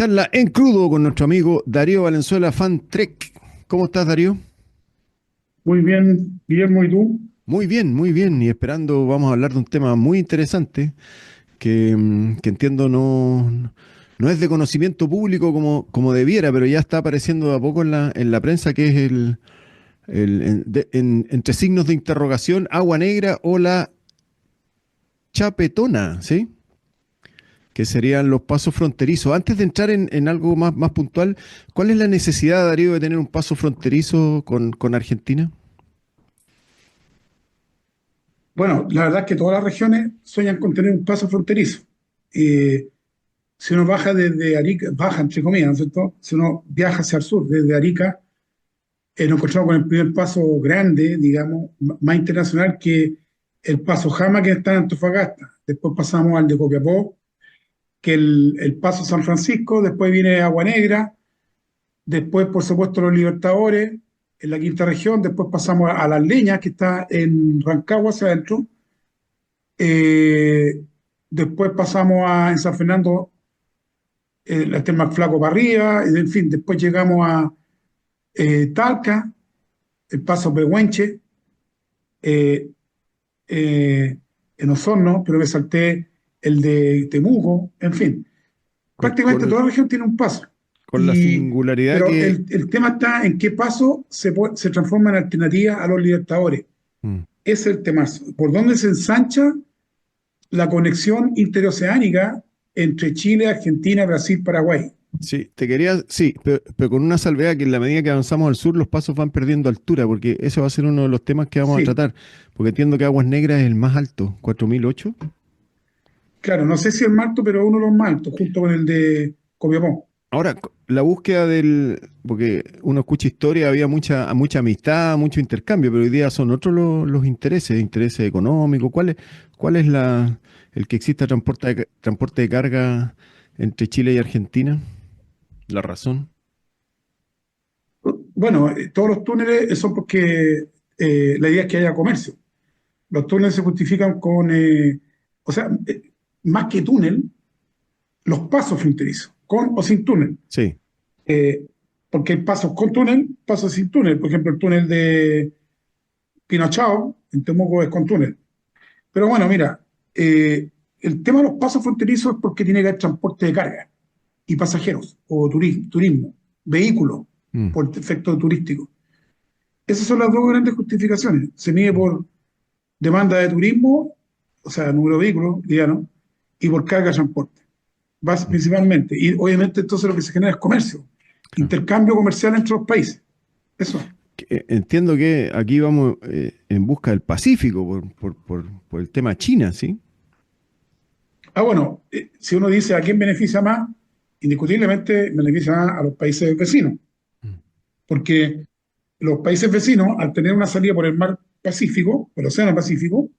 charla en crudo con nuestro amigo Darío Valenzuela, fan Trek. ¿Cómo estás, Darío? Muy bien, Guillermo, ¿y tú? Muy bien. Y esperando, vamos a hablar de un tema muy interesante que entiendo no es de conocimiento público como debiera, pero ya está apareciendo de a poco en la prensa, que es entre signos de interrogación, agua negra o la chapetona, ¿sí? Que serían los pasos fronterizos. Antes de entrar en algo más puntual, ¿cuál es la necesidad, Darío, de tener un paso fronterizo con Argentina? Bueno, la verdad es que todas las regiones sueñan con tener un paso fronterizo. Eh, si uno baja desde Arica, baja entre comillas, ¿no es cierto? Si uno viaja hacia el sur, desde Arica, nos encontramos con el primer paso grande, digamos, más internacional que el paso Jama, que está en Antofagasta. Después pasamos al de Copiapó, que el paso San Francisco, después viene Agua Negra, después, por supuesto, los Libertadores, en la quinta región, después pasamos a Las Leñas, que está en Rancagua hacia adentro. Eh, Después pasamos en San Fernando, la Terma Flaco para arriba, y en fin, después llegamos a Talca, el Paso Pehuenche, eh, eh, en Osorno, pero me salté el de Temuco, en fin. Con, Prácticamente con- toda la región tiene un paso. con la Y, singularidad pero que... el tema está en qué paso se transforma en alternativa a los Libertadores. Mm. Ese es el tema. ¿Por dónde se ensancha la conexión interoceánica entre Chile, Argentina, Brasil, Paraguay? Sí, sí, pero con una salvedad que en la medida que avanzamos al sur los pasos van perdiendo altura, porque ese va a ser uno de los temas que vamos a Sí, tratar, porque entiendo que Aguas Negras es el más alto, 4008. claro, no sé si el Malto, pero uno de los más altos, junto con el de Copiapó. Ahora, la búsqueda porque uno escucha historia, había mucha amistad, mucho intercambio, pero hoy día son otros los intereses económicos. ¿Cuál es el que exista transporte de carga entre Chile y Argentina? La razón. Bueno, todos los túneles son porque la idea es que haya comercio. Los túneles se justifican con, o sea, más que túnel, los pasos fronterizos, con o sin túnel. Sí. Eh, Porque hay pasos con túnel, pasos sin túnel. Por ejemplo, el túnel de Pinochao en Temuco es con túnel. Pero bueno, mira, el tema de los pasos fronterizos es porque tiene que haber transporte de carga y pasajeros, o turismo, vehículos, Mm, por efecto turístico. Esas son las dos grandes justificaciones. Se mide mm, por demanda de turismo, o sea, número de vehículos, digamos, y por carga de transporte, mm, principalmente. Y obviamente entonces lo que se genera es comercio, claro. intercambio comercial entre los países. Eso. Entiendo que aquí vamos en busca del Pacífico por el tema China, ¿sí? Bueno, si uno dice a quién beneficia más, indiscutiblemente beneficia más a los países vecinos, Mm, porque los países vecinos, al tener una salida por el mar Pacífico, por el Océano Pacífico,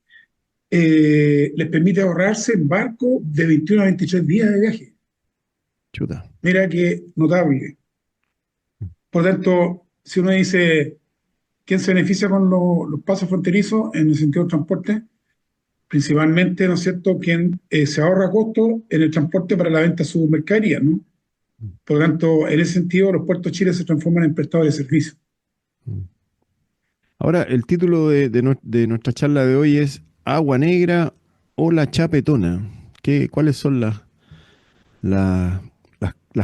les permite ahorrarse en barco de 21 a 23 días de viaje. chuta. Mira qué notable. Por tanto, si uno dice quién se beneficia con los pasos fronterizos en el sentido del transporte, principalmente, ¿no es cierto?, quien se ahorra costos en el transporte para la venta de sus mercaderías, ¿no? Mm, Por lo tanto, en ese sentido, los puertos de Chile se transforman en prestadores de servicios. mm. Ahora, el título de nuestra charla de hoy es Agua Negra o la Chapetona. ¿Cuáles son las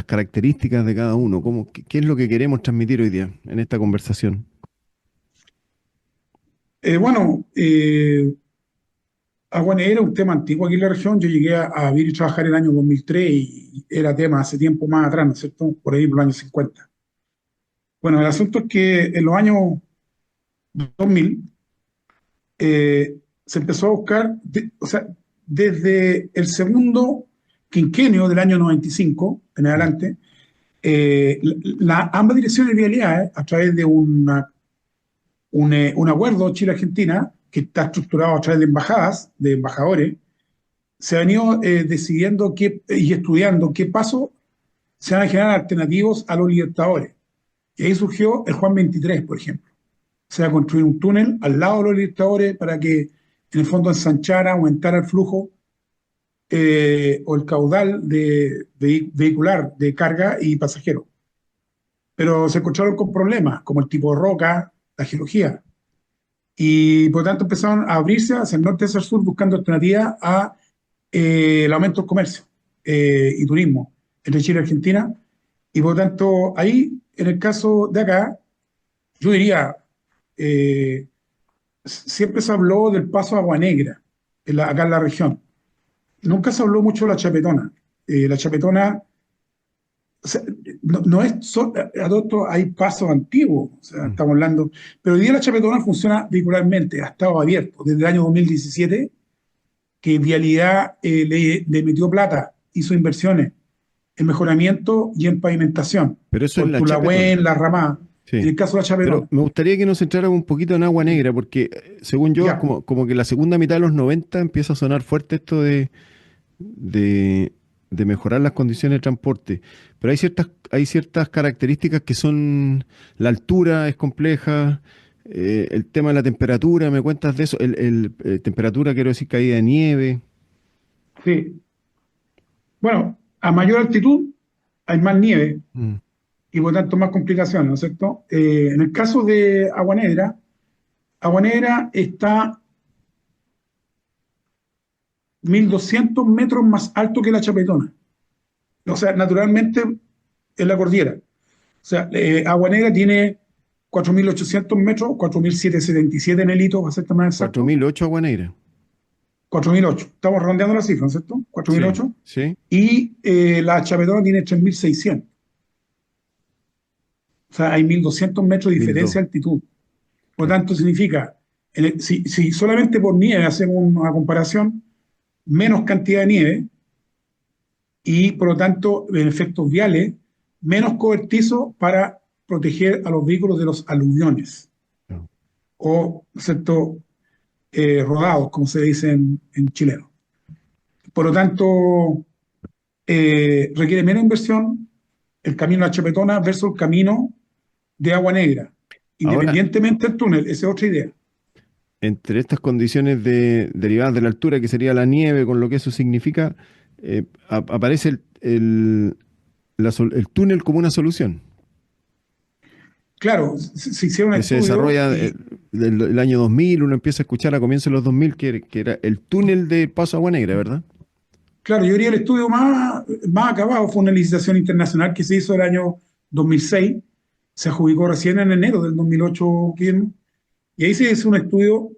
características de cada uno? ¿Qué es lo que queremos transmitir hoy día en esta conversación? Bueno, Agua Negra es un tema antiguo aquí en la región. Yo llegué a vivir y trabajar en el año 2003 y era tema hace tiempo más atrás, ¿no es cierto? Por ahí, por los años 50. Bueno, el asunto es que en los años 2000 se empezó a buscar, o sea, desde el segundo quinquenio del año 95 en Mm, adelante, ambas direcciones de vialidad, a través de un acuerdo Chile-Argentina, que está estructurado a través de embajadas, de embajadores, se han ido decidiendo y estudiando qué pasos se van a generar alternativos a los Libertadores. Y ahí surgió el Juan 23, por ejemplo. Se va a construir un túnel al lado de los Libertadores para que, en el fondo, ensanchara, aumentara el flujo o el caudal vehicular de carga y pasajeros. Pero se encontraron con problemas, como el tipo de roca, la geología. Y por lo tanto empezaron a abrirse hacia el norte y hacia el sur buscando alternativas a el aumento del comercio y turismo entre Chile y Argentina. Y por lo tanto, ahí, en el caso de acá, yo diría, eh, siempre se habló del paso a Agua Negra, acá en la región. Nunca se habló mucho de la Chapetona. La Chapetona, o sea, no es solo, adopto, hay pasos antiguos, o sea, Mm. estamos hablando, pero hoy día la Chapetona funciona vehicularmente, ha estado abierto desde el año 2017, que Vialidad le metió plata, hizo inversiones en mejoramiento y en pavimentación, Pero eso es por la Chapetona. Tulahuen, La Ramada, en Sí. el caso de la Pero Chapetona. me gustaría que nos centráramos un poquito en Agua Negra, porque según yo, Ya, como que la segunda mitad de los 90 empieza a sonar fuerte esto de, de mejorar las condiciones de transporte. Pero hay ciertas características que son, la altura es compleja, el tema de la temperatura, ¿me cuentas de eso? Temperatura, quiero decir, caída de nieve. sí. Bueno, a mayor altitud hay más nieve Mm. y por tanto más complicaciones, ¿no es cierto? En el caso de Agua Negra está 1.200 metros más alto que la Chapetona. O sea, naturalmente es la cordillera. O sea, Agua Negra tiene 4.800 metros, 4.777 en el hito, para ser más cuatro exacto, mil ocho Agua Negra. 4.008. Estamos redondeando la cifra, ¿no es cierto? Sí, 4.008. sí, Y la Chapetona tiene 3.600. O sea, hay 1.200 metros de 1002. diferencia de altitud. Por lo Claro. tanto, significa, si solamente por nieve hacemos una comparación, menos cantidad de nieve y, por lo tanto, en efectos viales, menos cobertizo para proteger a los vehículos de los aluviones Claro. o, ¿no es cierto?, rodados, como se dice en chileno. Por lo tanto, requiere menos inversión el camino a Chapetona versus el camino de Agua Negra, Ahora, independientemente del túnel, esa es otra idea. entre estas condiciones derivadas de la altura, que sería la nieve, con lo que eso significa, aparece el túnel como una solución, Claro, se hicieron que se estudios desarrolla y, el año 2000. Uno empieza a escuchar a comienzos de los 2000 que era el túnel de Paso Agua Negra, ¿verdad? claro, yo diría el estudio más acabado fue una licitación internacional que se hizo el año 2006, se adjudicó recién en enero del 2008, Guillermo, y ahí se hizo un estudio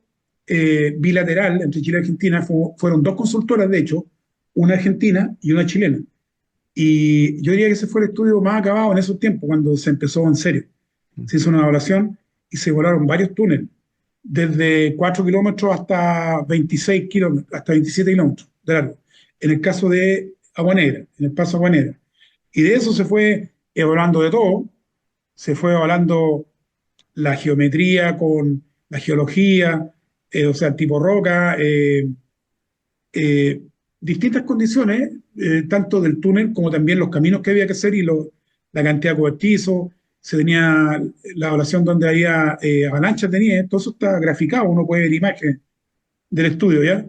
bilateral entre Chile y Argentina. Fueron dos consultoras, de hecho, una argentina y una chilena. Y yo diría que ese fue el estudio más acabado en esos tiempos, cuando se empezó en serio. Mm. Se hizo una evaluación y se volaron varios túneles, desde 4 kilómetros hasta 26 kilómetros, hasta 27 kilómetros de largo. En el caso de Agua Negra, en el paso Agua Negra. Y de eso se fue evaluando de todo, se fue evaluando la geometría con la geología, o sea, tipo roca, eh, distintas condiciones, tanto del túnel como también los caminos que había que hacer y la cantidad de cobertizo. Se tenía la evaluación donde había avalanchas de nieve, todo eso está graficado, uno puede ver imágenes del estudio, ¿ya?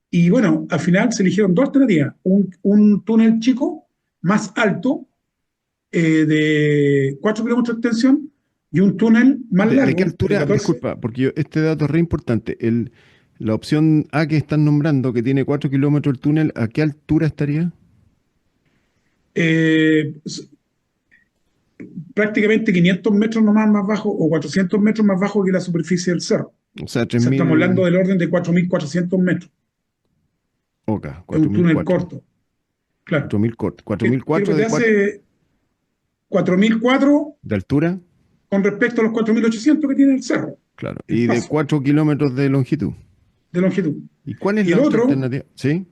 Y bueno, al final se eligieron dos alternativas: un túnel chico, más alto, de 4 kilómetros de extensión, y un túnel más ¿De qué largo, de altura? 14. Disculpa, porque este dato es re importante. La opción A que están nombrando, que tiene 4 kilómetros el túnel, ¿a qué altura estaría? eh, Prácticamente 500 metros nomás más bajo o 400 metros más bajo que la superficie del cerro. O O sea, sea, estamos hablando 3000 del orden de 4.400 metros. oca, Es un túnel 4004. corto, claro. 4000 corto. ¿Qué es lo 4004 que te de, hace 4.004 de altura, con respecto a los 4.800 que tiene el cerro, claro. el Y de paso 4 kilómetros de longitud. de longitud? ¿Y cuál es Y la otra alternativa? ¿Sí?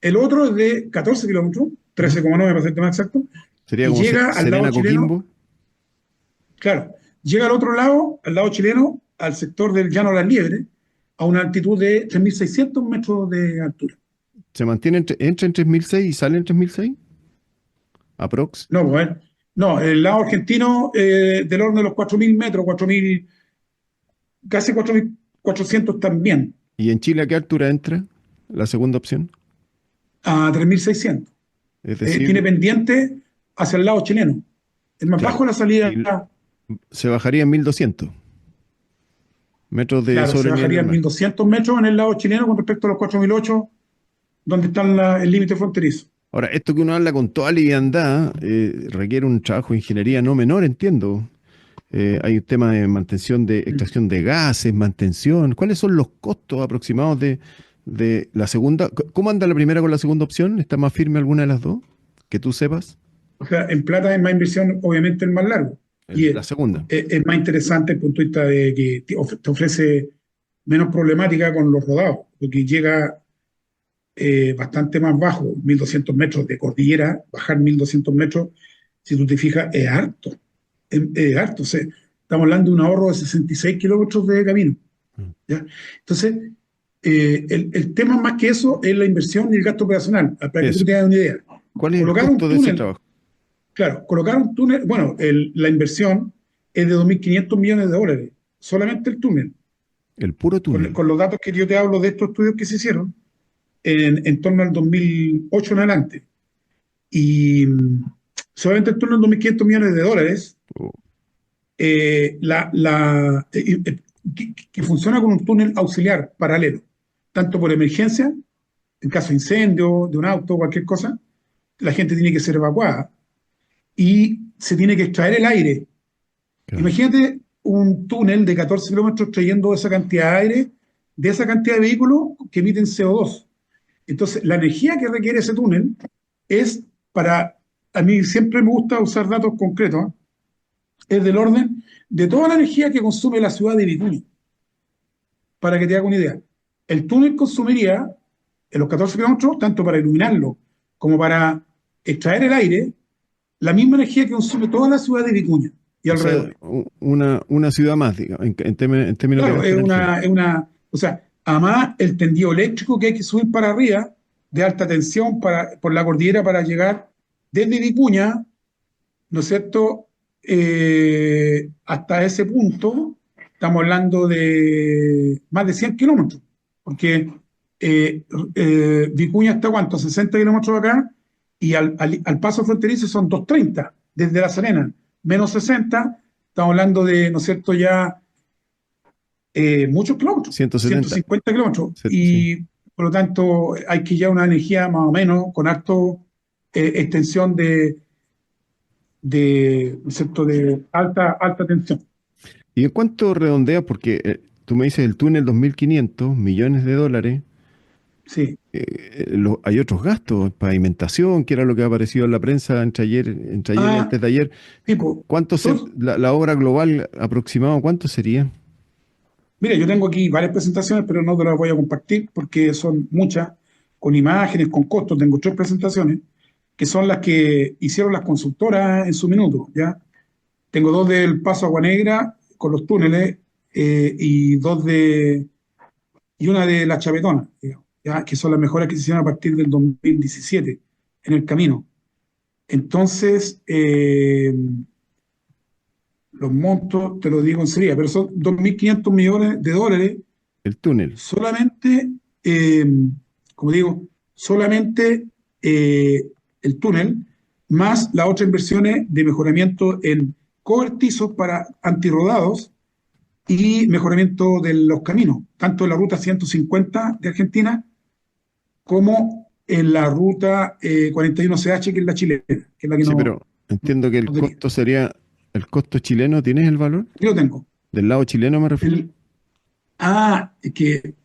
el otro es de 14 kilómetros, ¿Mm? 13,9 para ser más exacto, Sería y como llega al lado Serena chileno, Coquimbo. claro, llega al otro lado, al lado chileno, al sector del Llano de las Liebres, a una altitud de 3.600 metros de altura. ¿Se mantiene entra en 3006 y sale en 3006? Aprox. No, pues, no, el lado argentino del orden de los 4.000 metros, 4.000, casi 4.400 también. ¿Y en Chile a qué altura entra la segunda opción? a 3.600. Es Tiene decir, pendiente hacia el lado chileno. Es más claro, bajo la salida, y se bajaría en 1.200 metros de claro, se sobre el nivel del bajarían mar. 1.200 metros en el lado chileno con respecto a los 4.008, donde está el límite fronterizo. Ahora, esto que uno habla con toda liviandad requiere un trabajo de ingeniería no menor, entiendo. Hay un tema de mantención de extracción de gases, mantención. ¿Cuáles son los costos aproximados de la segunda? ¿Cómo anda la primera con la segunda opción? ¿Está más firme alguna de las dos? Que tú sepas. O sea, en plata es más inversión, obviamente, el más largo. Y La segunda. es más interesante desde el punto de vista de que te ofrece menos problemática con los rodados, porque llega bastante más bajo, 1.200 metros de cordillera, bajar 1.200 metros, si tú te fijas, es harto. Es harto. O sea, estamos hablando de un ahorro de 66 kilómetros de camino. Mm. ¿Ya? Entonces, el tema más que eso es la inversión y el gasto operacional, para que tú Eso. tengas una idea. ¿Cuál es el Colocar un costo de ese túnel, trabajo? claro, colocar un túnel, bueno, la inversión es de 2.500 millones de dólares, solamente el túnel. El puro túnel. Con los datos que yo te hablo de estos estudios que se hicieron en torno al 2008 en adelante. Y solamente el túnel 2.500 millones de dólares, Oh, eh, la, la, eh, eh, que funciona con un túnel auxiliar paralelo, tanto por emergencia, en caso de incendio, de un auto, cualquier cosa, la gente tiene que ser evacuada y se tiene que extraer el aire. claro. Imagínate un túnel de 14 kilómetros trayendo esa cantidad de aire de esa cantidad de vehículos que emiten CO2. Entonces, la energía que requiere ese túnel es para, a mí siempre me gusta usar datos concretos, ¿eh? Es del orden de toda la energía que consume la ciudad de Vicuña, para que te haga una idea. El túnel consumiría en los 14 kilómetros, tanto para iluminarlo como para extraer el aire, la misma energía que consume toda la ciudad de Vicuña y O sea, alrededores. una ciudad más, digamos, en términos de Claro, gasto de energía. o sea, además el tendido eléctrico que hay que subir para arriba, de alta tensión por la cordillera para llegar desde Vicuña, ¿no es cierto? Hasta ese punto, estamos hablando de más de 100 kilómetros, porque Vicuña está, ¿cuánto? 60 kilómetros de acá, y al paso fronterizo son 230 desde La Serena, menos 60, estamos hablando de, ¿no es cierto?, ya muchos kilómetros, 170. 150 kilómetros, Sí. y por lo tanto hay que llevar una energía más o menos con alto extensión ¿no es cierto?, de alta tensión. ¿Y en cuánto redondea? Porque tú me dices el túnel 2.500 millones de dólares. Sí. Hay otros gastos, pavimentación, que era lo que ha aparecido en la prensa entre ayer y Ah, antes de ayer. tipo, ¿Cuánto todos, la obra global aproximado, cuánto sería? mira, yo tengo aquí varias presentaciones, pero no te las voy a compartir porque son muchas, con imágenes, con costos. Tengo tres presentaciones, que son las que hicieron las consultoras en su minuto, ¿ya? Tengo dos del Paso Agua Negra con los túneles y y una de La Chavetona, digamos, ¿ya? Que son las mejoras que se hicieron a partir del 2017 en el camino. Entonces, los montos, te lo digo en serio, pero son 2.500 millones de dólares El túnel. solamente, eh, como digo, solamente el túnel, más las otras inversiones de mejoramiento en cobertizos para antirrodados y mejoramiento de los caminos, tanto en la ruta 150 de Argentina como en la ruta 41CH, que es la chilena, que es la que Sí, no, pero entiendo que el no tenía. costo sería, el costo chileno, ¿tienes el valor? Yo lo tengo. Del lado chileno me refiero. El, es que,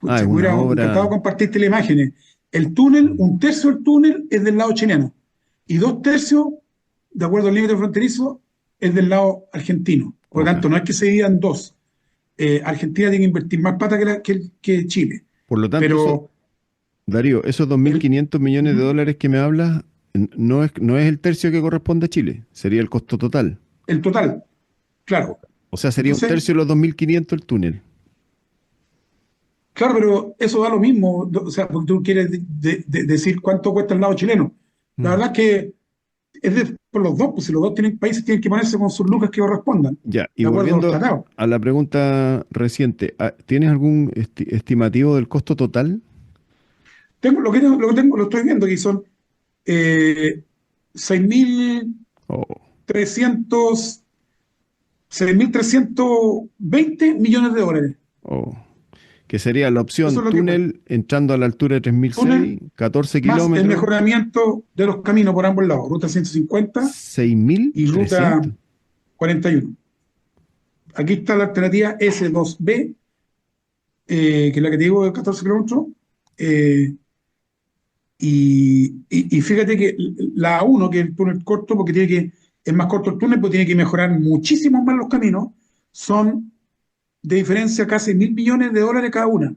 Ah, es pucha, me una hubiera encantado obra. compartirte las imágenes. El túnel, Mm. un tercio del túnel es del lado chileno y dos tercios, de acuerdo al límite fronterizo, es del lado argentino. Por lo Ok. tanto, no es que se dividan dos. Argentina tiene que invertir más plata que Chile. Por lo tanto, Pero Darío, esos dos mil el, quinientos millones de dólares que me hablas, no es el tercio que corresponde a Chile, sería el costo total. el total, O, claro. o sea, sería un Entonces, tercio de los 2.500 el túnel. claro, pero eso da lo mismo. O sea, porque tú quieres decir cuánto cuesta el lado chileno. La Mm. verdad es que por los dos, pues si los dos países tienen que ponerse con sus lucas que correspondan, Ya, y de acuerdo a los volviendo tratados. a la pregunta reciente, ¿tienes algún estimativo del costo total? lo estoy viendo, que son eh, Oh, 6.300, 6.320 millones de dólares. oh. Que sería la Eso opción es lo que cuesta. túnel entrando a la altura de 3006, Túnel 14 más el kilómetros, mejoramiento de los caminos por ambos lados, ruta 150 y ruta 6.300. 41. Aquí está la alternativa S2B, que es la que te digo de 14 kilómetros. eh, y fíjate que la A1, que es el túnel corto, porque es más corto el túnel, porque tiene que mejorar muchísimo más los caminos, son de diferencia casi 1.000 millones de dólares cada una.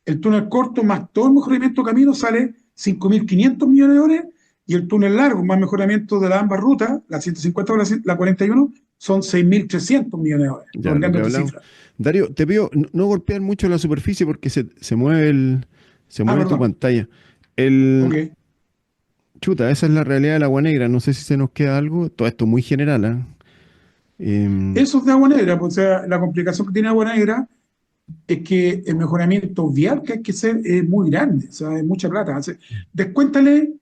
El túnel corto más todo el mejoramiento de camino sale 5.500 millones de dólares, y el túnel largo más mejoramiento de las ambas rutas, la 150 o la 41, son 6.300 millones de dólares, Ya, lo redondeando que tu hablamos. cifra. Darío, te pido no golpear mucho la superficie porque se Ah, mueve tu perdón. pantalla. El, Ok. chuta, esa es la realidad de la Agua Negra. No sé si se nos queda algo. Todo esto muy general, ¿ah? Em, Eso es de Agua Negra, pues, o sea, la complicación que tiene Agua Negra es que el mejoramiento vial que hay que hacer es muy grande, o sea, es mucha plata. O sea, descuéntale,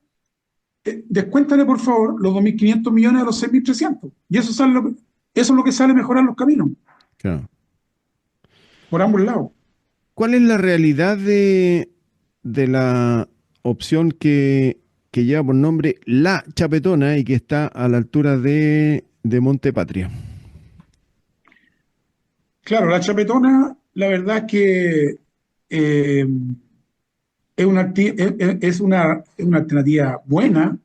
descuéntale, por favor, los 2.500 millones a los 6.300. Y eso es lo que sale mejorar los caminos, claro. por ambos lados. ¿Cuál es la realidad de la opción que lleva por nombre La Chapetona y que está a la altura de Monte Patria? Claro, la chapetona, la verdad es que eh, es una alternativa buena,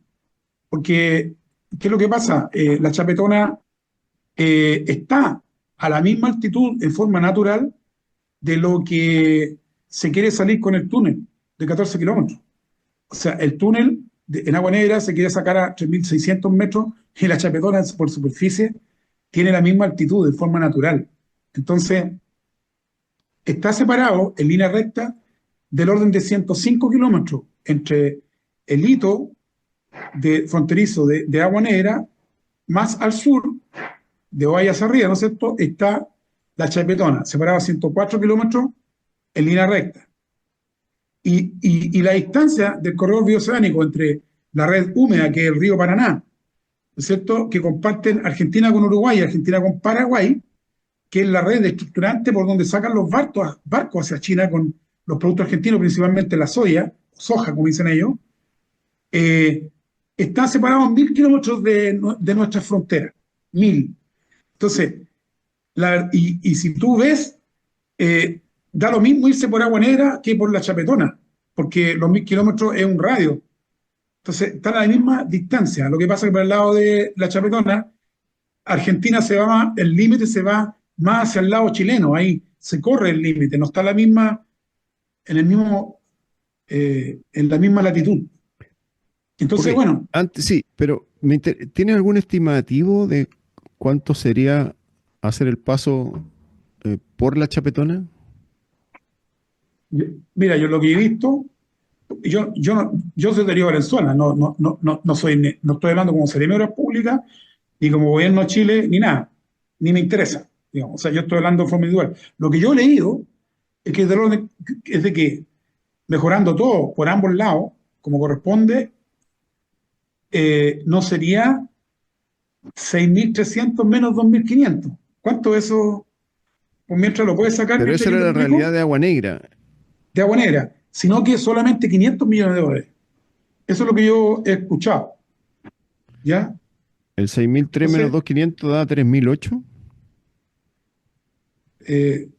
porque, ¿qué es lo que pasa? La chapetona está a la misma altitud en forma natural de lo que se quiere salir con el túnel de 14 kilómetros. O sea, el túnel en Agua Negra se quiere sacar a 3.600 metros, y la Chapetona por superficie tiene la misma altitud de forma natural. Entonces, está separado en línea recta del orden de 105 kilómetros entre el hito fronterizo de Agua Negra, más al sur, de Ovalle hacia arriba, ¿no es cierto?, está la Chapetona, separada a 104 kilómetros en línea recta. Y la distancia del corredor bioceánico entre la red húmeda, que es el río Paraná, ¿no es cierto?, que comparten Argentina con Uruguay y Argentina con Paraguay, que es la red estructurante por donde sacan los barcos hacia China con los productos argentinos, principalmente la soja, como dicen ellos, eh, están separados 1.000 kilómetros de nuestra frontera. 1.000. Entonces, y si tú ves, eh, da lo mismo irse por Agua Negra que por la Chapetona, porque los 1.000 kilómetros es un radio. Entonces, están a la misma distancia. Lo que pasa es que por el lado de la Chapetona, Argentina el límite se va más hacia el lado chileno, ahí se corre el límite, no está en el mismo, en la misma latitud. Ok, Entonces, bueno, antes sí, pero ¿tienes algún estimativo de cuánto sería hacer el paso por la Chapetona? mira, yo lo que he visto, yo soy de Río Valenzuela, no estoy hablando como Seremi de Obras Públicas, ni como gobierno de Chile, ni nada, ni me interesa, digamos. O sea, yo estoy hablando de forma individual. Lo que yo he leído es de que mejorando todo por ambos lados, como corresponde, no sería 6.300 menos 2.500. ¿Cuánto eso? Pues mientras lo puedes sacar, Pero mientras esa yo era te la realidad explico, de Agua Negra. de Agua Negra, sino que solamente 500 millones de dólares. Eso es lo que yo he escuchado, ¿ya? El 6.003 menos Entonces, 2.500 da 3.008. eh,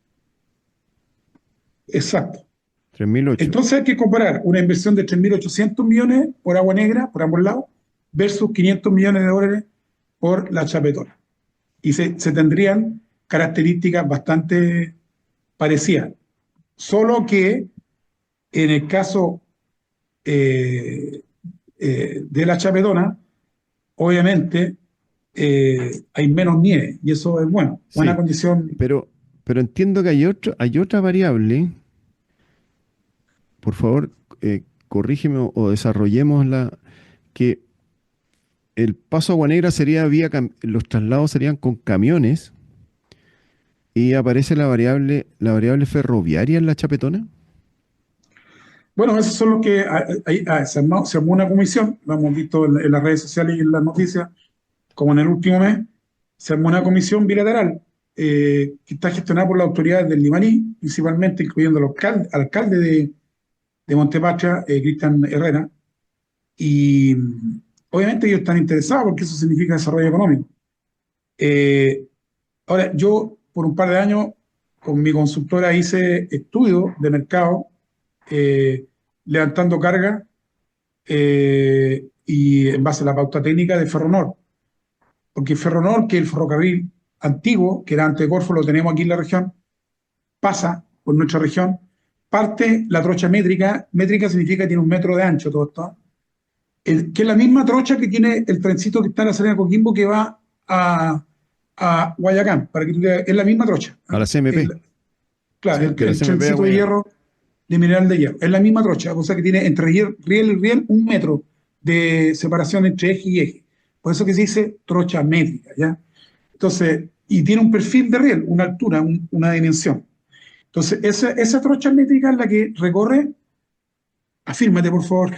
exacto. 3.008. Entonces hay que comparar una inversión de 3.800 millones por Agua Negra, por ambos lados, versus 500 millones de dólares por la Chapetona. Y se tendrían características bastante parecidas. Solo que en el caso eh, de la Chapetona, obviamente hay menos nieve, y eso es bueno, buena Sí, condición. pero, pero entiendo que hay otra variable. Por favor, corrígeme o desarrollémosla, que el paso a Agua Negra sería los traslados serían con camiones y aparece la variable ferroviaria en la Chapetona. Bueno, esos son los que se armó una comisión, lo hemos visto en las redes sociales y en las noticias, como en el último mes, se armó una comisión bilateral que está gestionada por las autoridades del Limaní, principalmente incluyendo al alcalde de Montepatria, Cristian Herrera, y obviamente ellos están interesados porque eso significa desarrollo económico. Eh, Ahora, yo por un par de años con mi consultora hice estudios de mercado, eh, levantando carga y en base a la pauta técnica de Ferronor. Porque Ferronor, que el ferrocarril antiguo, que era antes de Corfo, lo tenemos aquí en la región, pasa por nuestra región, parte la trocha métrica, métrica significa que tiene 1 metro de ancho todo esto, que es la misma trocha que tiene el trencito que está en la salida de Coquimbo que va a Guayacán, para que es la misma trocha. A la CMP. Claro, Sí, de la el CMP a trencito de Guayana. hierro de mineral de hierro. Es la misma trocha, o sea que tiene entre riel y riel 1 metro de separación entre eje y eje. Por eso que se dice trocha métrica, ¿ya? Entonces, y tiene un perfil de riel, una altura, una dimensión. Entonces, esa trocha métrica es la que recorre, afírmate por favor,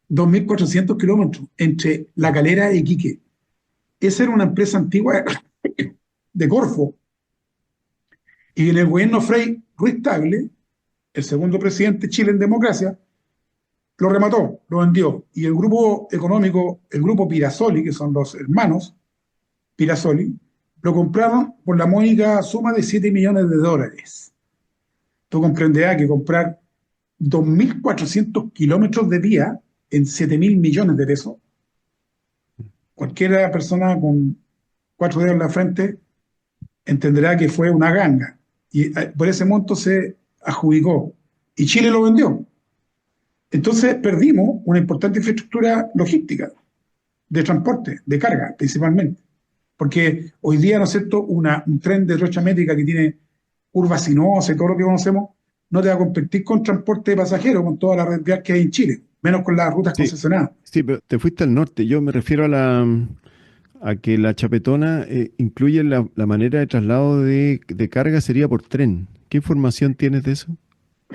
2.400 kilómetros entre La Calera y Iquique. Esa era una empresa antigua de Corfo. Y en el gobierno Frei Ruiz Tagle, el segundo presidente de Chile en democracia, lo remató, lo vendió. Y el grupo económico, el grupo Pirasoli, que son los hermanos Pirasoli, lo compraron por la módica suma de 7 millones de dólares. Tú comprenderás que comprar 2.400 kilómetros de vía en 7.000 millones de pesos, cualquier persona con 4 dedos en la frente entenderá que fue una ganga. Y por ese monto se adjudicó. Y Chile lo vendió. Entonces perdimos una importante infraestructura logística, de transporte, de carga principalmente. Porque hoy día, ¿no es cierto?, un tren de trocha métrica que tiene curvas sinuosas y todo lo que conocemos, no te va a competir con transporte de pasajeros, con toda la red vial que hay en Chile, menos con las rutas Sí, concesionadas. sí, pero te fuiste al norte. Yo me refiero a que la chapetona incluye la manera de traslado de carga sería por tren. ¿Qué información tienes de eso?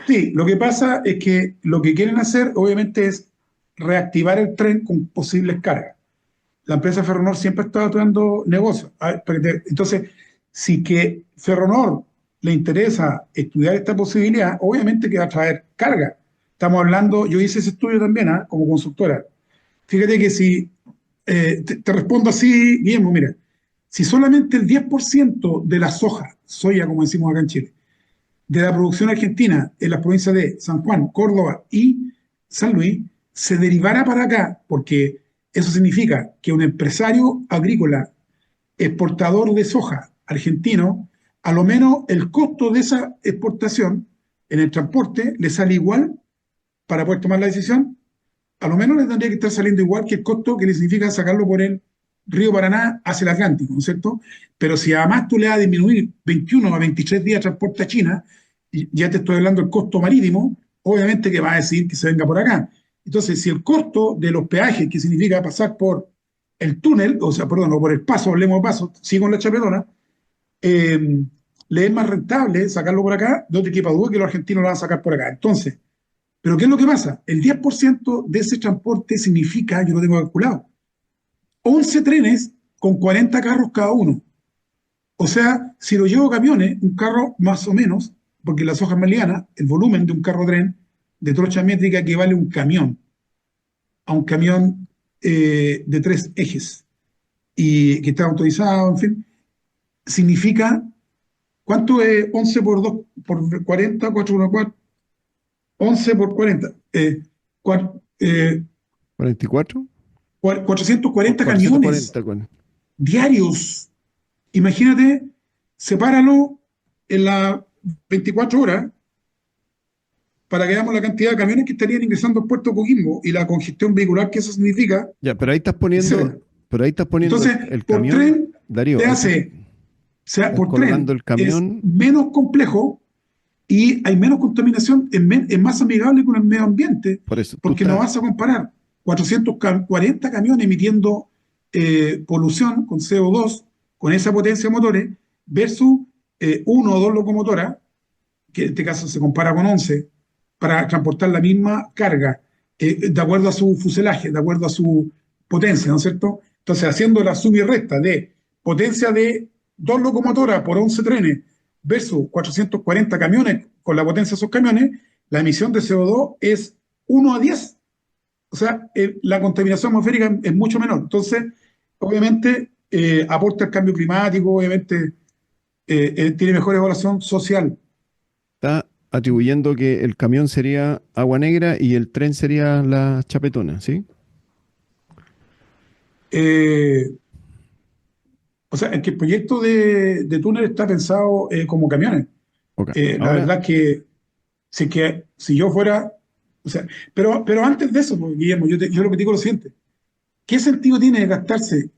Sí, lo que pasa es que lo que quieren hacer, obviamente, es reactivar el tren con posibles cargas. La empresa Ferronor siempre ha estado dando negocios. Entonces, si que Ferronor le interesa estudiar esta posibilidad, obviamente que va a traer carga. Estamos hablando, yo hice ese estudio también, ¿ah?, como consultora. Fíjate que si, te respondo así, Guillermo, mira, si solamente el 10% de la soya, como decimos acá en Chile, de la producción argentina en las provincias de San Juan, Córdoba y San Luis se derivara para acá, porque eso significa que un empresario agrícola exportador de soja argentino, a lo menos el costo de esa exportación en el transporte le sale igual para poder tomar la decisión, a lo menos le tendría que estar saliendo igual que el costo que le significa sacarlo por el río Paraná hacia el Atlántico, ¿no es cierto? Pero si además tú le vas a disminuir 21 a 23 días de transporte a China, y ya te estoy hablando del costo marítimo, obviamente que va a decir que se venga por acá. Entonces, si el costo de los peajes, que significa pasar por el túnel, o sea, perdón, o por el paso, hablemos de paso, sigo en la chapelona, eh, le es más rentable sacarlo por acá, no te quepa duda que los argentinos lo van a sacar por acá. Entonces, ¿pero qué es lo que pasa? El 10% de ese transporte significa, yo lo tengo calculado, 11 trenes con 40 carros cada uno. O sea, si lo llevo camiones, un carro más o menos, porque las hojas más livianas, el volumen de un carro tren de trocha métrica equivale a un camión de 3 ejes y que está autorizado, en fin, significa, ¿cuánto es 11 por 2 por 40? 414, 11 por 40. 44 o 440 camiones 440. diarios. Imagínate, sepáralo en las 24 horas para que veamos la cantidad de camiones que estarían ingresando al puerto de Coquimbo y la congestión vehicular que eso significa, Ya, etcétera. pero ahí estás poniendo Entonces, el por camión, tren Darío, te ahí estás, hace, o sea, estás por colocando tren el es camión, menos complejo y hay menos contaminación, es más amigable con el medio ambiente, por eso, tú porque no estás, vas a comparar 440 camiones emitiendo polución con CO2, con esa potencia de motores, versus 1 o 2 locomotoras, que en este caso se compara con 11, para transportar la misma carga, de acuerdo a su fuselaje, de acuerdo a su potencia, ¿no es cierto? Entonces, haciendo la suma y resta de potencia de 2 locomotoras por 11 trenes versus 440 camiones con la potencia de esos camiones, la emisión de CO2 es 1 a 10. O sea, la contaminación atmosférica es mucho menor. Entonces, obviamente, aporta al cambio climático, obviamente, tiene mejor evaluación social. Está atribuyendo que el camión sería Agua Negra y el tren sería la Chapetona, ¿sí? Eh, o sea, es que el proyecto de túnel está pensado como camiones. Ok. La Ahora, verdad que si yo fuera, o sea, pero antes de eso, pues, Guillermo, yo lo que digo es lo siguiente. ¿Qué sentido tiene gastarse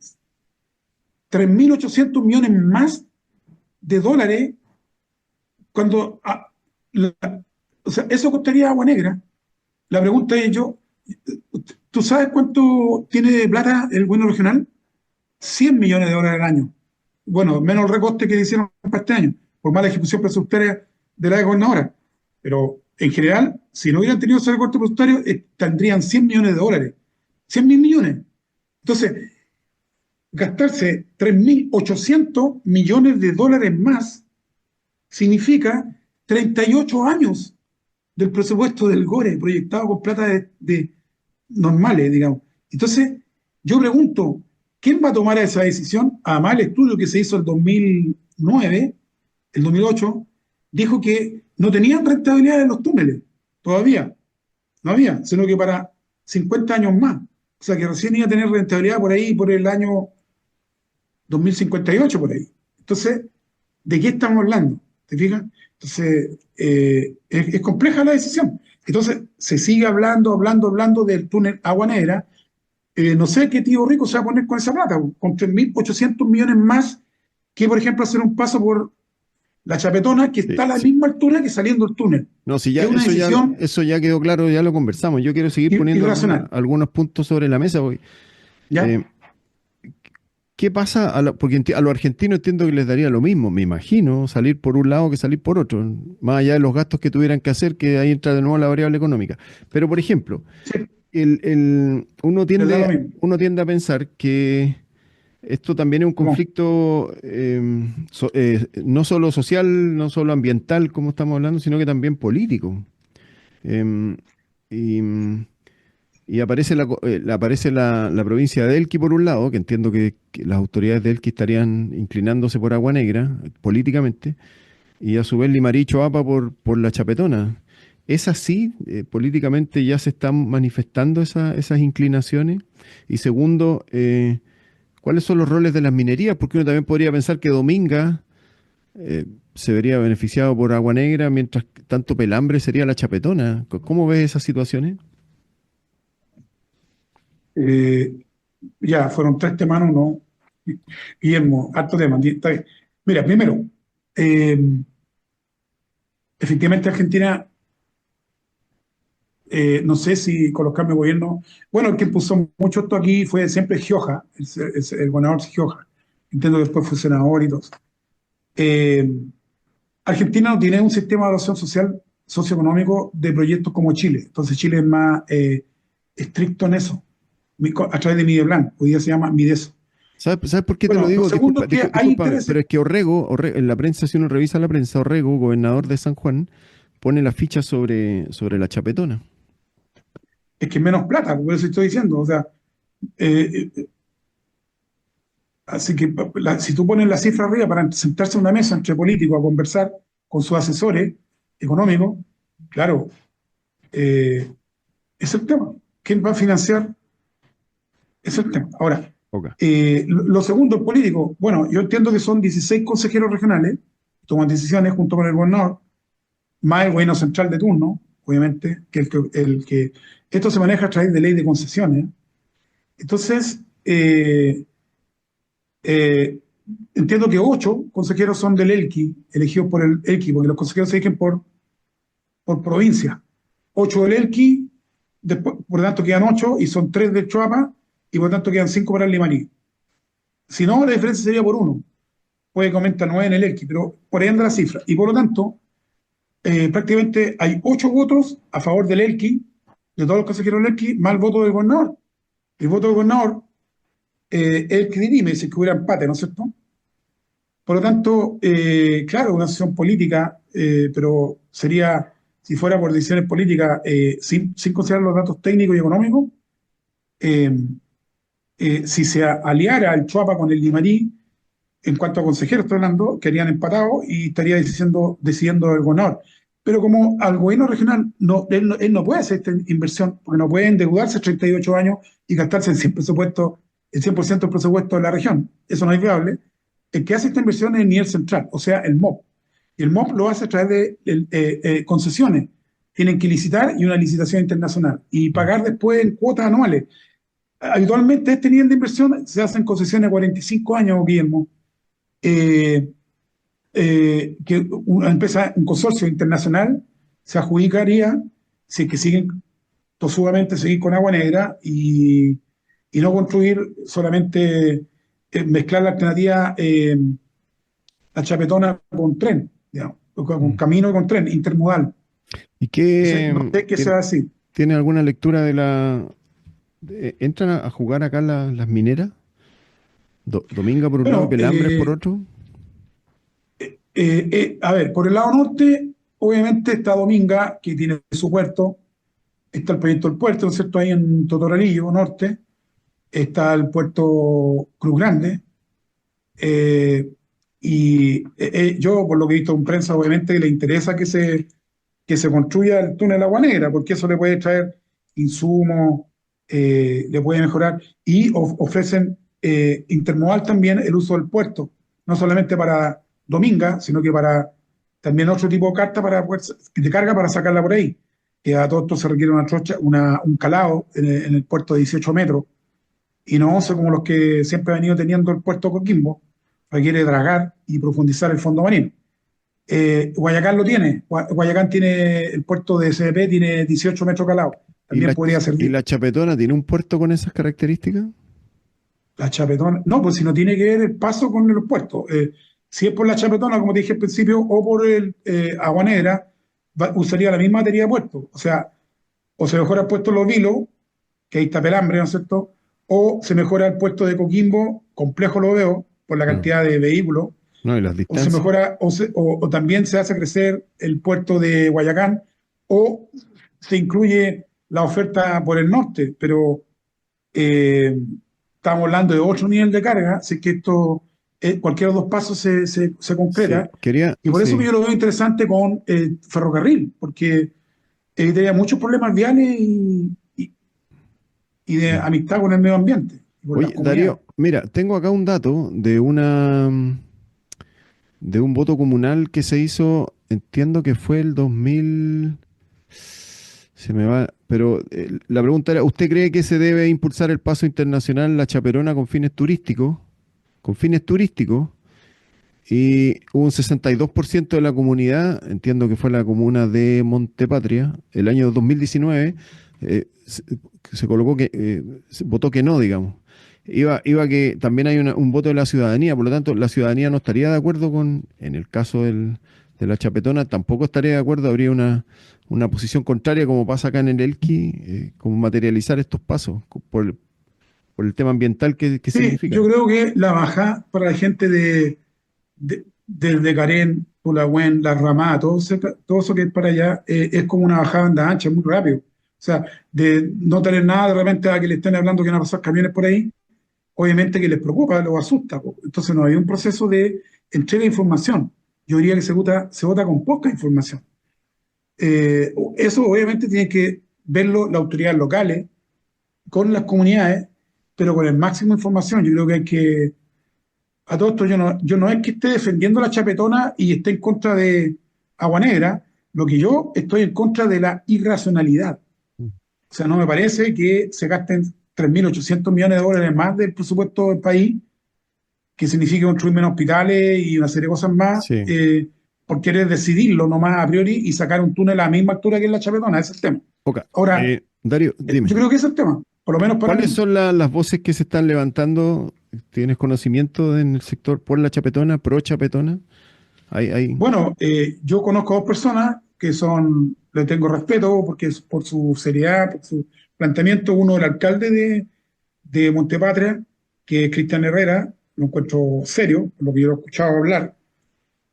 3.800 millones más de dólares cuando, o sea, eso costaría Agua Negra? La pregunta es yo, ¿tú sabes cuánto tiene de plata el gobierno regional? 100 millones de dólares al año. Bueno, menos el recorte que hicieron para este año, por mala ejecución presupuestaria de la gobernadora. Pero en general, si no hubieran tenido ese recorte presupuestario, tendrían 100 millones de dólares. 100 mil millones. Entonces, gastarse 3.800 millones de dólares más significa 38 años del presupuesto del GORE proyectado con plata de normales, digamos. Entonces, yo pregunto, ¿quién va a tomar esa decisión? Además, el estudio que se hizo el 2009, el 2008, dijo que no tenían rentabilidad en los túneles, todavía, no había, sino que para 50 años más. O sea, que recién iba a tener rentabilidad por ahí, por el año 2058 por ahí. Entonces, ¿de qué estamos hablando? ¿Te fijas? Entonces, es compleja la decisión. Entonces, se sigue hablando del túnel Agua Negra. No sé qué tío rico se va a poner con esa plata, con 3.800 millones más que, por ejemplo, hacer un paso por la Chapetona, que sí, está a la sí. misma altura que saliendo el túnel. No, si ya Es una decisión eso ya quedó claro, ya lo conversamos. Yo quiero seguir poniendo irracional. algunos puntos sobre la mesa, porque, ¿Ya? eh, ¿qué pasa? Porque a los argentinos entiendo que les daría lo mismo, me imagino, salir por un lado que salir por otro, más allá de los gastos que tuvieran que hacer, que ahí entra de nuevo la variable económica. Pero, por ejemplo, Sí, les da lo mismo. uno tiende a pensar que esto también es un ¿Cómo? conflicto no solo social, no solo ambiental, como estamos hablando, sino que también político. Em, y, y aparece aparece la provincia de Elqui por un lado, que entiendo que las autoridades de Elqui estarían inclinándose por Agua Negra políticamente, y a su vez Limarí y Choapa por la Chapetona. ¿Es así? ¿Políticamente ya se están manifestando esas inclinaciones? Y segundo, ¿cuáles son los roles de las minerías? Porque uno también podría pensar que Dominga se vería beneficiado por Agua Negra, mientras que tanto Pelambre sería la Chapetona. ¿Cómo ves esas situaciones? Eh, ya, fueron 3 temas, ¿no? Guillermo, harto tema. Está bien. Mira, primero, eh, efectivamente Argentina, no sé si con los cambios de gobierno, bueno, el que puso mucho esto aquí fue siempre Gioja, el gobernador Gioja. Entiendo que después fue senador y todo eso. Eh, Argentina no tiene un sistema de evaluación social, socioeconómico de proyectos como Chile. Entonces Chile es más estricto en eso, a través de Mideplan, hoy día se llama Mideso. ¿Sabes por qué te lo Bueno, lo digo? segundo Disculpa, es que hay discúlpame, pero intereses. es que en la prensa, si uno revisa la prensa, Orrego, gobernador de San Juan, pone la ficha sobre la Chapetona. Es que es menos plata, por eso estoy diciendo. O sea, eh, así que si tú pones la cifra arriba para sentarse en una mesa entre políticos a conversar con sus asesores económicos, claro, eh, es el tema. ¿Quién va a financiar? Es el tema. Ahora, Ok. lo segundo, el político. Bueno, yo entiendo que son 16 consejeros regionales, toman decisiones junto con el gobernador, más el gobierno central de turno, obviamente, que esto se maneja a través de ley de concesiones. Entonces, eh, entiendo que 8 consejeros son del ELQUI, elegidos por el ELQUI, porque los consejeros se eligen por provincia. 8 del ELQUI, después, por lo tanto quedan 8 y son 3 del Choapa y por lo tanto quedan 5 para el Limaní. Si no, la diferencia sería por 1. Puede que aumenta 9 en el ELQUI, pero por ahí anda la cifra. Y por lo tanto, prácticamente hay 8 votos a favor del Elqui, de todos los consejeros del Elqui, más el voto del gobernador. El voto del gobernador es el que dirime si es que hubiera empate, ¿no es cierto? Por lo tanto, claro, una decisión política, pero sería, si fuera por decisiones políticas, sin considerar los datos técnicos y económicos, eh, si se aliara el Chuapa con el Limarí, en cuanto a consejeros estoy hablando, quedarían empatados y estaría decidiendo el gobernador. Pero como al gobierno regional él no puede hacer esta inversión, porque no puede endeudarse 38 años y gastarse el 100% del presupuesto de la región. Eso no es viable. El que hace esta inversión es el nivel central, o sea, el MOP. Y el MOP lo hace a través de concesiones. Tienen que licitar y una licitación internacional y pagar después en cuotas anuales. Habitualmente este nivel de inversión se hace en concesiones de 45 años, Guillermo. eh, que una empresa, un consorcio internacional se adjudicaría si es que siguen tosudamente seguir con Agua Negra y no construir solamente mezclar la alternativa la Chapetona con tren, digamos, con Mm. camino y con tren, intermodal. ¿Y Entonces, qué no sé qué se va a decir. tiene alguna lectura de ¿entran a jugar acá las mineras? Dominga por un lado y Bueno, Pelambres por otro. a ver, por el lado norte, obviamente está Dominga, que tiene su puerto, está el proyecto del puerto, ¿no es cierto? Ahí en Totoralillo Norte, está el puerto Cruz Grande, eh, y yo, por lo que he visto en prensa, obviamente le interesa que se construya el túnel Agua Negra, porque eso le puede traer insumos, le puede mejorar, y ofrecen intermodal también el uso del puerto, no solamente para Dominga, sino que para también otro tipo de carta de carga para sacarla por ahí, que a todo esto se requiere una trocha, un calado en el puerto de 18 metros, y no 11 como los que siempre ha venido teniendo el puerto Coquimbo, requiere dragar y profundizar el fondo marino. Guayacán lo tiene. Guayacán tiene el puerto de CDP, tiene 18 metros calados. ¿Y También podría y servir. la Chapetona tiene un puerto con esas características? La Chapetona. No, pues si no tiene que ver el paso con los puertos. Si es por la Chapetona, como te dije al principio, o por el Agua Negra, usaría la misma batería de puerto. O sea, o se mejora el puesto Los Vilos, que ahí está Pelambre, ¿no es cierto? O se mejora el puesto de Coquimbo, complejo lo veo, por la No, cantidad de vehículos. no, y las O se distancias. mejora, o también se hace crecer el puerto de Guayacán, o se incluye la oferta por el norte, pero eh, estamos hablando de otro nivel de carga, así que esto, cualquiera de los dos pasos se Sí, concreta, quería, y por eso que sí. yo lo veo interesante con ferrocarril, porque evitaría muchos problemas viales y de Mm. amistad con el medio ambiente y con las Oye, comunidades. Darío, mira, tengo acá un dato de un voto comunal que se hizo, entiendo que fue el 2000. Se me va, pero la pregunta era, ¿usted cree que se debe impulsar el paso internacional La Chaperona con fines turísticos? Con fines turísticos. Y hubo un 62% de la comunidad, entiendo que fue la comuna de Montepatria, el año 2019, se colocó votó que no, digamos. Iba que también hay un voto de la ciudadanía, por lo tanto, la ciudadanía no estaría de acuerdo en el caso de la Chapetona, tampoco estaría de acuerdo, habría una posición contraria, como pasa acá en el Elqui, como materializar estos pasos por el tema ambiental que Sí, yo significan. creo que la baja para la gente desde Carén, Pulahuen, La Ramada, todo eso que es para allá, es como una bajada de banda ancha, muy rápido. O sea, de no tener nada de repente a que le estén hablando que van a pasar camiones por ahí, obviamente que les preocupa, los asusta, po. Entonces no hay un proceso de entrega de información. Yo diría que se vota con poca información. Eso obviamente tiene que verlo las autoridades locales, con las comunidades, pero con el máximo de información. Yo creo que hay que a todo esto yo no es que esté defendiendo la chapetona y esté en contra de Agua Negra, lo que yo estoy en contra de la irracionalidad. O sea, no me parece que se gasten 3.800 millones de dólares más del presupuesto del país, que signifique construir menos hospitales y una serie de cosas más, Sí. por querer decidirlo nomás a priori y sacar un túnel a la misma altura que en la chapetona. Ese es el tema. Ok. Ahora, Darío, yo dime. creo que ese es el tema, por lo menos para ¿Cuáles mí. son las voces que se están levantando? ¿Tienes conocimiento en el sector por la Chapetona, pro Chapetona? Hay. Bueno, yo conozco a dos personas que son, le tengo respeto porque es por su seriedad, por su planteamiento. Uno, el alcalde de Montepatria, que es Cristian Herrera, lo encuentro serio, por lo que yo lo he escuchado hablar.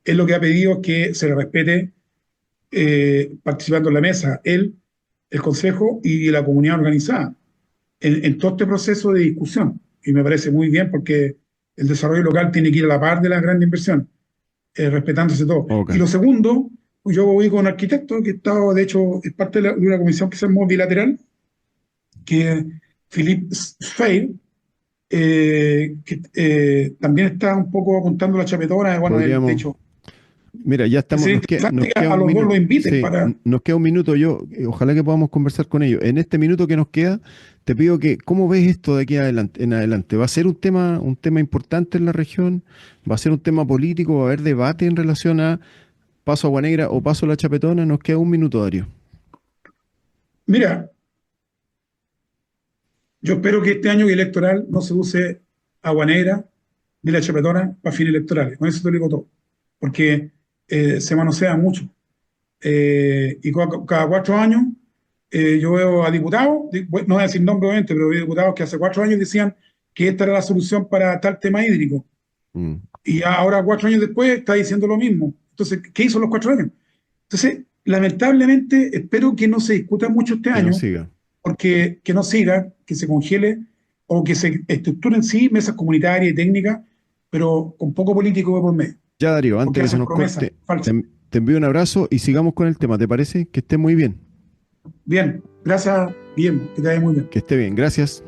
Él lo que ha pedido es que se le respete participando en la mesa, él, el Consejo y la comunidad organizada en todo este proceso de discusión. Y me parece muy bien porque el desarrollo local tiene que ir a la par de las grandes inversiones, respetándose todo. Ok. Y lo segundo, yo voy con un arquitecto que está, de hecho, es parte de una comisión que se armó bilateral, que es Philippe Sfeir, que también está un poco apuntando la chapetona. Bueno, él, de Podríamos, hecho, mira, ya estamos, sería nos interesante que queda a un los dos minuto, lo inviten sí, para. nos queda un minuto. Yo, ojalá que podamos conversar con ellos. En este minuto que nos queda, te pido que, ¿cómo ves esto de aquí adelante, en adelante? ¿Va a ser un tema importante en la región? ¿Va a ser un tema político? ¿Va a haber debate en relación a Paso Agua Negra o Paso La Chapetona? Nos queda un minuto, Darío. Mira, yo espero que este año electoral no se use agua negra ni la chapetona para fines electorales. Con eso te lo digo todo. Porque se manosea mucho. Y cada 4 años yo veo a diputados, no voy a decir nombre obviamente, pero veo diputados que hace 4 años decían que esta era la solución para tal tema hídrico. Mm, Y ahora, 4 años después, está diciendo lo mismo. Entonces, ¿qué hizo los 4 años? Entonces, lamentablemente, espero que no se discuta mucho este que no año siga. porque que no siga, que se congele o que se estructuren sí mesas comunitarias y técnicas, pero con poco político de por medio, Ya, Darío, antes porque que se hacen nos promesas corte, falsas. te envío un abrazo y sigamos con el tema. ¿Te parece? Que esté muy bien. Bien, gracias, Guillermo, que te vaya muy bien. Que esté bien. Gracias.